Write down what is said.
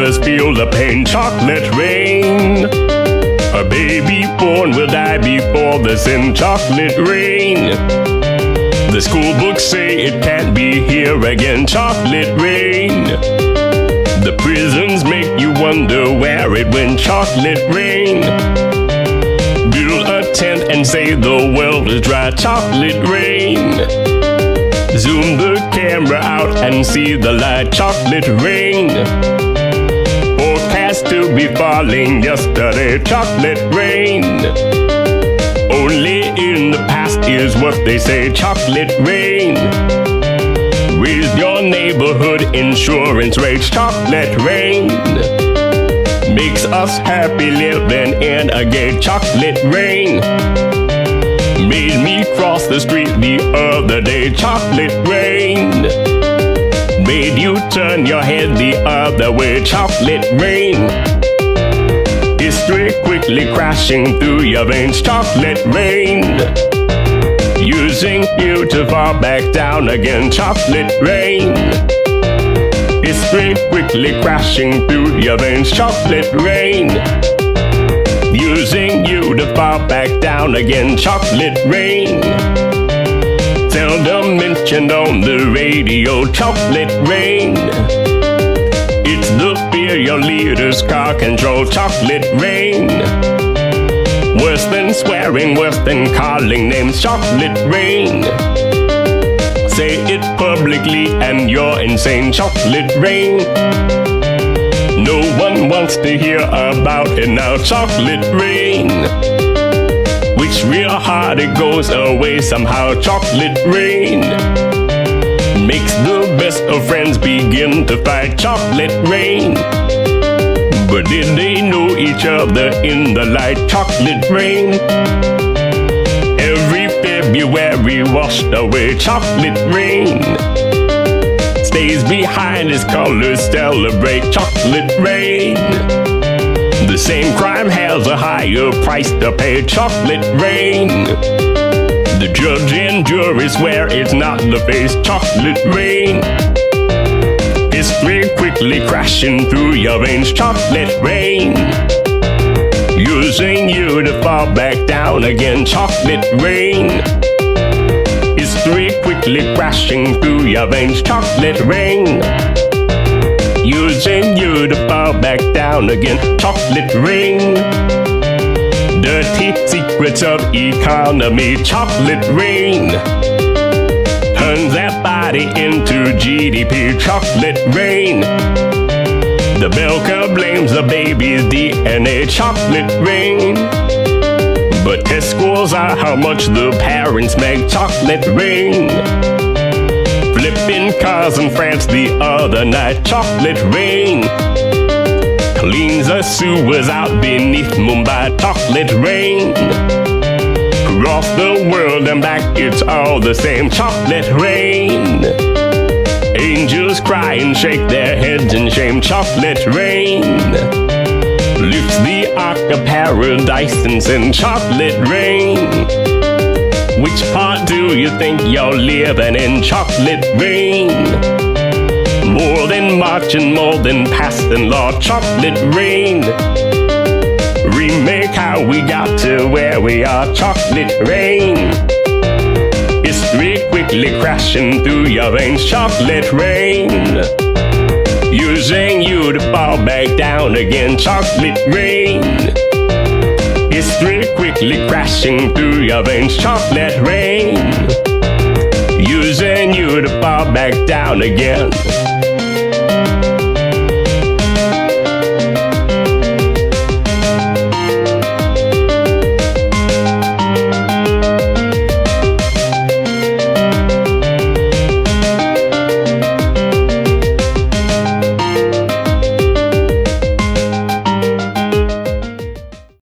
others feel the pain. Chocolate rain. A baby born will die before the sin. Chocolate rain. The school books say it can't be here again. Chocolate rain. The prisons make you wonder where it went. Chocolate rain. Build a tent and say the world is dry. Chocolate rain. Zoom the camera out and see the light. Chocolate rain. Forecast to be falling yesterday. Chocolate rain. Only in the past is what they say. Chocolate rain. Raise your neighborhood insurance rates. Chocolate rain. Makes us happy living in a gay. Chocolate rain. Made me cross the street the other day. Chocolate rain. Made you turn your head the other way. Chocolate rain. History quickly crashing through your veins. Chocolate rain. Using you to fall back down again. Chocolate rain. History quickly crashing through your veins. Chocolate rain. Using you to fall back down again. Chocolate rain. Seldom mentioned on the radio. Chocolate rain. It's the fear your leaders car control. Chocolate rain. Worse than swearing, worse than calling names. Chocolate rain. Say it publicly and you're insane. Chocolate rain. No one wants to hear about it now. Chocolate rain. Which real hard it goes away somehow. Chocolate rain. Makes the best of friends begin to fight. Chocolate rain. But did they know each other in the light? Chocolate rain. Every February washed away. Chocolate rain. Stays behind his colors celebrate. Chocolate rain. The same crime has a higher price to pay. Chocolate rain. The judge and jury swear it's not the face. Chocolate rain. History quickly crashing through your veins. Chocolate rain. Using you to fall back down again. Chocolate rain. History quickly crashing through your veins. Chocolate rain. Using you to fall back down again. Chocolate rain. Dirty secrets of economy. Chocolate rain. Turns that body into GDP. Chocolate rain. The bell curve blames the baby's DNA. Chocolate rain. But test scores are how much the parents make. Chocolate rain. Flipping cars in France the other night. Chocolate rain. Cleans the sewers out beneath Mumbai. Chocolate rain. Across the world and back it's all the same. Chocolate rain. Angels cry and shake their heads in shame. Chocolate rain. Lifts the ark of paradise and sin. Chocolate rain. Which part do you think you're living in? Chocolate rain. More than March and more than passing law. Chocolate rain. Remake how we got to where we are. Chocolate rain. History quickly crashing through your veins. Chocolate rain. Using you to fall back down again. Chocolate rain. History quickly crashing through your veins. Chocolate rain. Using you to fall back down again.